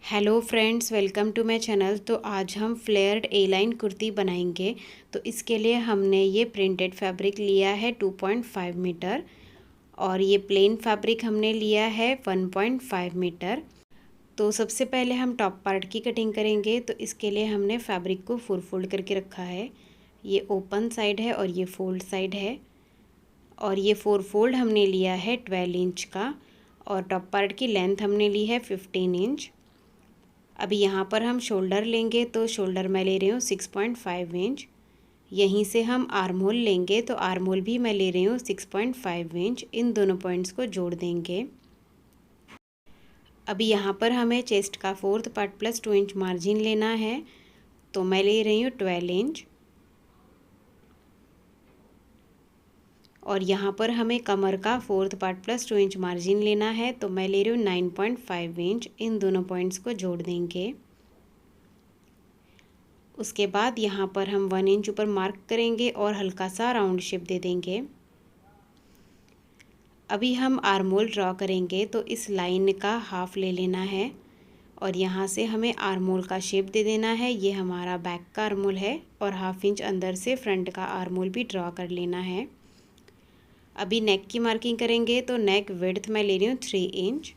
Hello friends, welcome to my channel. तो आज हम फ्लेयर्ड ए लाइन कुर्ती बनाएंगे। तो इसके लिए हमने ये प्रिंटेड फैब्रिक लिया है 2.5 मीटर और ये प्लेन फैब्रिक हमने लिया है 1.5 मीटर। तो सबसे पहले हम टॉप पार्ट की कटिंग करेंगे। तो इसके लिए हमने फैब्रिक को फोल्ड करके रखा है। ये ओपन साइड है और ये फोल्ड साइड है और ये फोल्ड हमने लिया है 12 इंच का और टॉप पार्ट की लेंथ हमने ली है 15 इंच। अभी यहाँ पर हम शोल्डर लेंगे तो शोल्डर मैं ले रही हूँ 6.5 इंच। यहीं से हम आर्म होल लेंगे तो आर्म होल भी मैं ले रही हूँ 6.5 इंच। इन दोनों पॉइंट्स को जोड़ देंगे। अभी यहाँ पर हमें चेस्ट का 4th part plus 2 inch margin लेना है तो मैं ले रही हूँ 12 इंच। और यहाँ पर हमें कमर का 4th part plus 2 inch margin लेना है तो मैं ले रही हूँ 9.5 इंच। इन दोनों पॉइंट्स को जोड़ देंगे। उसके बाद यहाँ पर हम 1 इंच ऊपर मार्क करेंगे और हल्का सा राउंड शेप दे देंगे। अभी हम आर्म होल ड्रॉ करेंगे तो इस लाइन का हाफ ले लेना है और यहाँ से हमें आर्म होल का शेप दे देना है। ये हमारा बैक का आर्म होल है और हाफ इंच अंदर से फ्रंट का आर्म होल भी ड्रॉ कर लेना है। अभी नेक की मार्किंग करेंगे तो नेक विड्थ मैं ले रही हूँ 3 इंच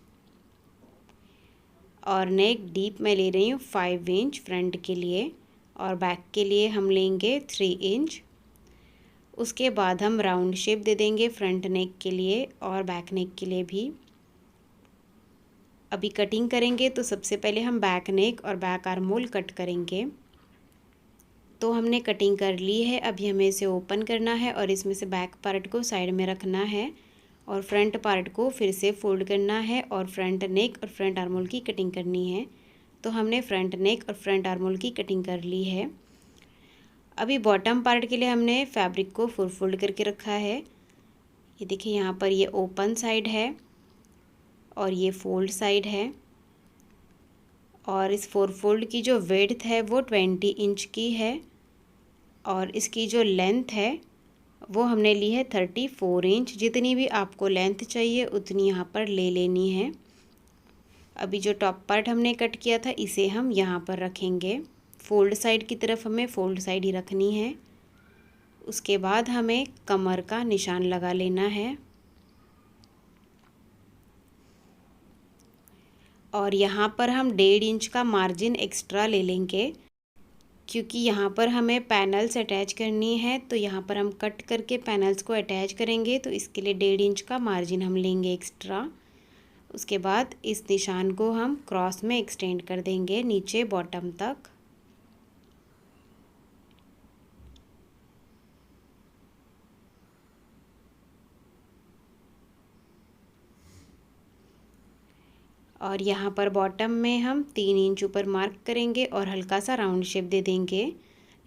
और नेक डीप मैं ले रही हूँ 5 इंच फ्रंट के लिए और बैक के लिए हम लेंगे 3 इंच। उसके बाद हम राउंड शेप दे देंगे फ्रंट नेक के लिए और बैक नेक के लिए भी। अभी कटिंग करेंगे तो सबसे पहले हम बैक नेक और बैक आर्म होल कट करेंगे। तो हमने कटिंग कर ली है। अभी हमें इसे ओपन करना है और इसमें से बैक पार्ट को साइड में रखना है और फ्रंट पार्ट को फिर से फोल्ड करना है और फ्रंट नेक और फ्रंट आर्म होल की कटिंग करनी है। तो हमने फ्रंट नेक और फ्रंट आर्म होल की कटिंग कर ली है। अभी बॉटम पार्ट के लिए हमने फैब्रिक को फोल्ड करके रखा है। ये देखिए यहाँ पर ये ओपन साइड है और ये फोल्ड साइड है और इस फोल्ड की जो विड्थ है वो 20 इंच की है और इसकी जो लेंथ है वो हमने ली है 34 इंच। जितनी भी आपको लेंथ चाहिए उतनी यहाँ पर ले लेनी है। अभी जो टॉप पार्ट हमने कट किया था इसे हम यहाँ पर रखेंगे। फोल्ड साइड की तरफ हमें फोल्ड साइड ही रखनी है। उसके बाद हमें कमर का निशान लगा लेना है और यहाँ पर हम 1.5 इंच का मार्जिन एक्स्ट्रा ले लेंगे क्योंकि यहाँ पर हमें पैनल्स अटैच करनी है। तो यहाँ पर हम कट करके पैनल्स को अटैच करेंगे तो इसके लिए 1.5 इंच का मार्जिन हम लेंगे एक्स्ट्रा। उसके बाद इस निशान को हम क्रॉस में एक्सटेंड कर देंगे नीचे बॉटम तक। और यहाँ पर बॉटम में हम 3 इंच ऊपर मार्क करेंगे और हल्का सा राउंड शेप दे देंगे।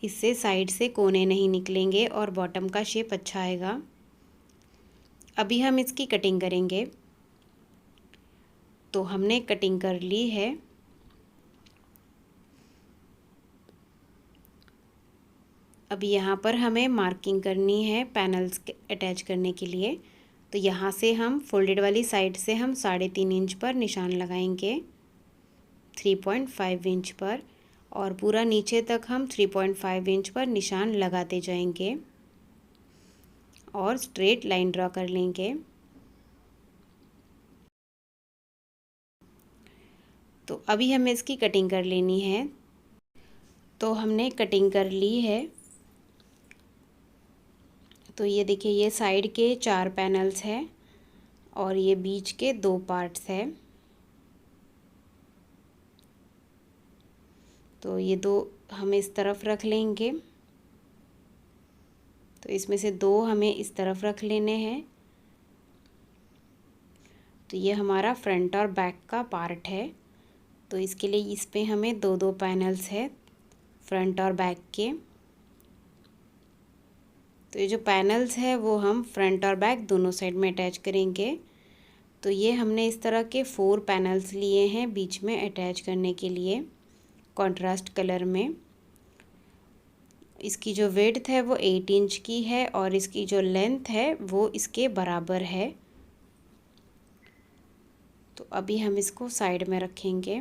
इससे साइड से कोने नहीं निकलेंगे और बॉटम का शेप अच्छा आएगा। अभी हम इसकी कटिंग करेंगे। तो हमने कटिंग कर ली है। अभी यहाँ पर हमें मार्किंग करनी है पैनल्स अटैच करने के लिए। तो यहाँ से हम फोल्डेड वाली साइड से हम 3.5 इंच पर निशान लगाएंगे 3.5 इंच पर और पूरा नीचे तक हम 3.5 इंच पर निशान लगाते जाएंगे और स्ट्रेट लाइन ड्रॉ कर लेंगे। तो अभी हमें इसकी कटिंग कर लेनी है। तो हमने कटिंग कर ली है। तो ये देखिए ये साइड के 4 पैनल्स हैं और ये बीच के 2 पार्ट्स हैं। तो ये 2 हम इस तरफ रख लेंगे। तो इसमें से 2 हमें इस तरफ रख लेने हैं। तो ये हमारा फ्रंट और बैक का पार्ट है। तो इसके लिए इस पे हमें 2 पैनल्स है फ्रंट और बैक के। तो ये जो पैनल्स है वो हम फ्रंट और बैक दोनों साइड में अटैच करेंगे। तो ये हमने इस तरह के 4 पैनल्स लिए हैं बीच में अटैच करने के लिए कॉन्ट्रास्ट कलर में। इसकी जो विड्थ है वो 8 इंच की है और इसकी जो लेंथ है वो इसके बराबर है। तो अभी हम इसको साइड में रखेंगे।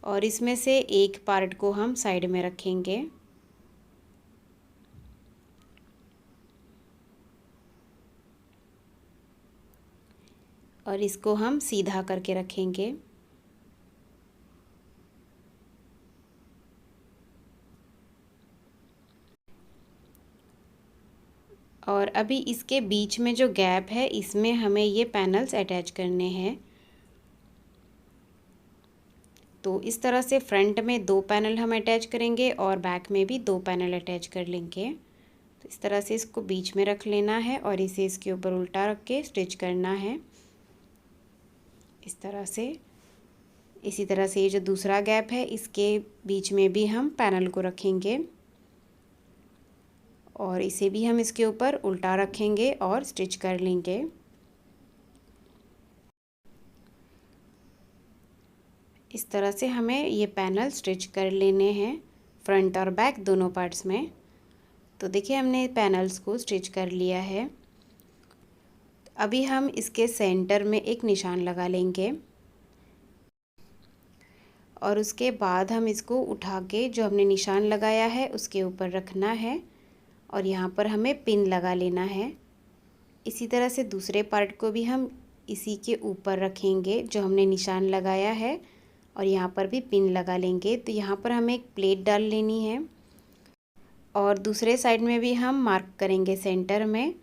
और इसमें से एक पार्ट को हम साइड में रखेंगे और इसको हम सीधा करके रखेंगे। और अभी इसके बीच में जो गैप है इसमें हमें ये पैनल्स अटैच करने हैं। तो इस तरह से फ्रंट में 2 पैनल हम अटैच करेंगे और बैक में भी 2 पैनल अटैच कर लेंगे। तो इस तरह से इसको बीच में रख लेना है और इसे इसके ऊपर उल्टा रख के स्टिच करना है इस तरह से। इसी तरह से ये जो दूसरा गैप है इसके बीच में भी हम पैनल को रखेंगे और इसे भी हम इसके ऊपर उल्टा रखेंगे और स्टिच कर लेंगे। इस तरह से हमें ये पैनल स्टिच कर लेने हैं फ्रंट और बैक दोनों पार्ट्स में। तो देखिए हमने पैनल्स को स्टिच कर लिया है। अभी हम इसके सेंटर में एक निशान लगा लेंगे और उसके बाद हम इसको उठा के जो हमने निशान लगाया है उसके ऊपर रखना है और यहाँ पर हमें पिन लगा लेना है। इसी तरह से दूसरे पार्ट को भी हम इसी के ऊपर रखेंगे जो हमने निशान लगाया है और यहाँ पर भी पिन लगा लेंगे। तो यहाँ पर हमें एक प्लेट डाल लेनी है और दूसरे साइड में भी हम मार्क करेंगे सेंटर में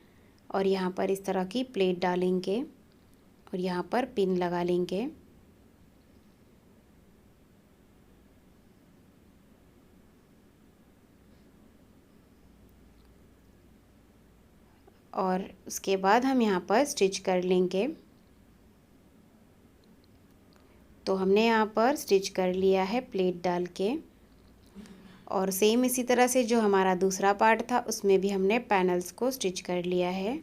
और यहाँ पर इस तरह की प्लेट डालेंगे और यहाँ पर पिन लगा लेंगे। और उसके बाद हम यहाँ पर स्टिच कर लेंगे। तो हमने यहाँ पर स्टिच कर लिया है प्लेट डाल के और सेम इसी तरह से जो हमारा दूसरा पार्ट था उसमें भी हमने पैनल्स को स्टिच कर लिया है।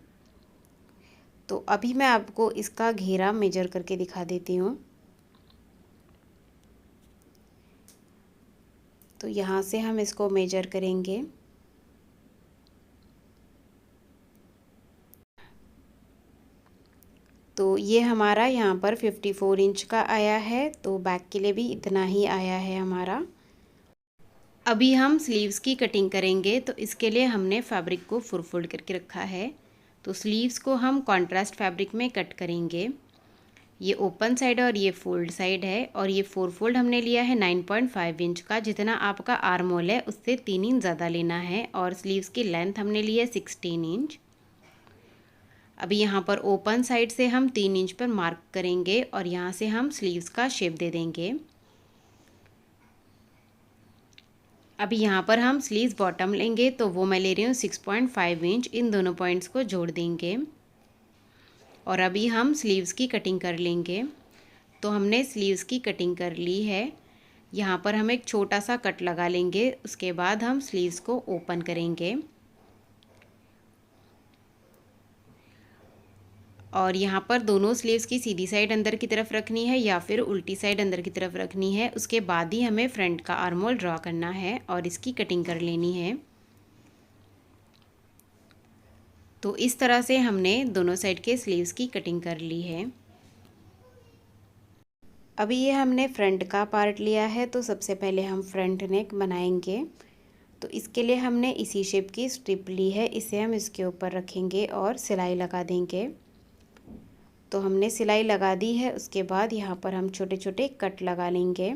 तो अभी मैं आपको इसका घेरा मेजर करके दिखा देती हूँ। तो यहाँ से हम इसको मेजर करेंगे। तो ये हमारा यहाँ पर 54 इंच का आया है। तो बैक के लिए भी इतना ही आया है हमारा। अभी हम स्लीव्स की कटिंग करेंगे। तो इसके लिए हमने फैब्रिक को फोल्ड करके रखा है। तो स्लीव्स को हम कॉन्ट्रास्ट फैब्रिक में कट करेंगे। ये ओपन साइड और ये फोल्ड साइड है और ये 4 फोल्ड हमने लिया है 9.5 इंच का। जितना आपका आर्म होल है उससे 3 इंच ज़्यादा लेना है और स्लीव्स की लेंथ हमने ली है 16 इंच। अभी यहाँ पर ओपन साइड से हम 3 इंच पर मार्क करेंगे और यहाँ से हम स्लीव्स का शेप दे देंगे। अभी यहाँ पर हम स्लीव्स बॉटम लेंगे तो वो मैं ले रही हूँ 6.5 इंच। इन दोनों पॉइंट्स को जोड़ देंगे और अभी हम स्लीव्स की कटिंग कर लेंगे। तो हमने स्लीव्स की कटिंग कर ली है। यहाँ पर हम एक छोटा सा कट लगा लेंगे। उसके बाद हम स्लीव्स को ओपन करेंगे और यहाँ पर दोनों स्लीव्स की सीधी साइड अंदर की तरफ रखनी है या फिर उल्टी साइड अंदर की तरफ रखनी है। उसके बाद ही हमें फ्रंट का आर्म होल ड्रॉ करना है और इसकी कटिंग कर लेनी है। तो इस तरह से हमने दोनों साइड के स्लीव्स की कटिंग कर ली है। अभी ये हमने फ्रंट का पार्ट लिया है। तो सबसे पहले हम फ्रंट नेक बनाएंगे। तो इसके लिए हमने इसी शेप की स्ट्रिप ली है। इसे हम इसके ऊपर रखेंगे और सिलाई लगा देंगे। तो हमने सिलाई लगा दी है। उसके बाद यहाँ पर हम छोटे छोटे कट लगा लेंगे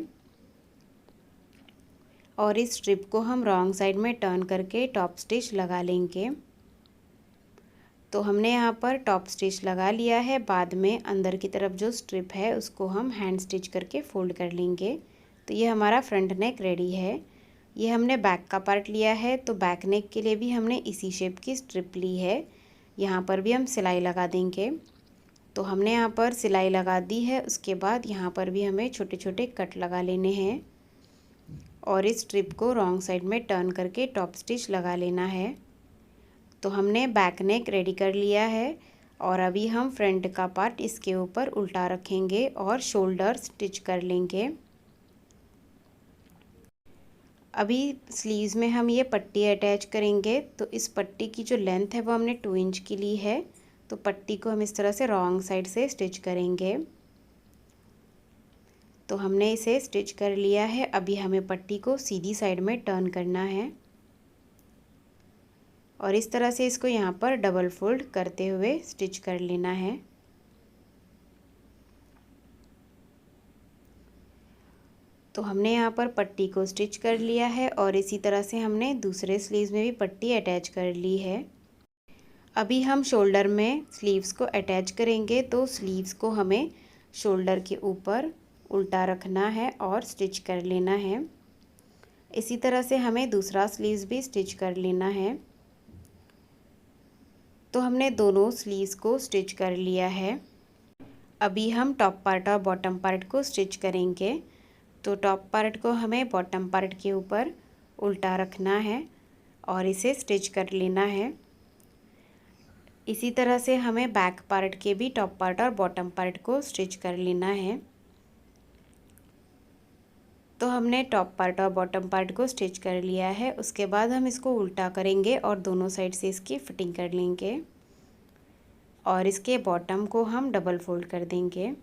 और इस स्ट्रिप को हम रॉन्ग साइड में टर्न करके टॉप स्टिच लगा लेंगे। तो हमने यहाँ पर टॉप स्टिच लगा लिया है। बाद में अंदर की तरफ जो स्ट्रिप है उसको हम हैंड स्टिच करके फोल्ड कर लेंगे। तो ये हमारा फ्रंट नेक रेडी है। ये हमने बैक का पार्ट लिया है। तो बैक नेक के लिए भी हमने इसी शेप की स्ट्रिप ली है। यहाँ पर भी हम सिलाई लगा देंगे। तो हमने यहाँ पर सिलाई लगा दी है। उसके बाद यहाँ पर भी हमें छोटे छोटे कट लगा लेने हैं और इस स्ट्रिप को रॉन्ग साइड में टर्न करके टॉप स्टिच लगा लेना है। तो हमने बैक नेक रेडी कर लिया है और अभी हम फ्रंट का पार्ट इसके ऊपर उल्टा रखेंगे और शोल्डर स्टिच कर लेंगे। अभी स्लीव्स में हम ये पट्टी अटैच करेंगे। तो इस पट्टी की जो लेंथ है वो हमने 2 इंच की ली है। तो पट्टी को हम इस तरह से रॉन्ग साइड से स्टिच करेंगे। तो हमने इसे स्टिच कर लिया है। अभी हमें पट्टी को सीधी साइड में टर्न करना है और इस तरह से इसको यहाँ पर डबल फोल्ड करते हुए स्टिच कर लेना है। तो हमने यहाँ पर पट्टी को स्टिच कर लिया है और इसी तरह से हमने दूसरे स्लीव्स में भी पट्टी अटैच कर ली है। अभी हम शोल्डर में स्लीव्स को अटैच करेंगे, तो स्लीव्स को हमें शोल्डर के ऊपर उल्टा रखना है और स्टिच कर लेना है। इसी तरह से हमें दूसरा स्लीव्स भी स्टिच कर लेना है। तो हमने दोनों स्लीव्स को स्टिच कर लिया है। अभी हम टॉप पार्ट और बॉटम पार्ट को स्टिच करेंगे। तो टॉप पार्ट को हमें बॉटम पार्ट के ऊपर उल्टा रखना है और इसे स्टिच कर लेना है। इसी तरह से हमें बैक पार्ट के भी टॉप पार्ट और बॉटम पार्ट को स्टिच कर लेना है। तो हमने टॉप पार्ट और बॉटम पार्ट को स्टिच कर लिया है। उसके बाद हम इसको उल्टा करेंगे और दोनों साइड से इसकी फिटिंग कर लेंगे और इसके बॉटम को हम डबल फोल्ड कर देंगे।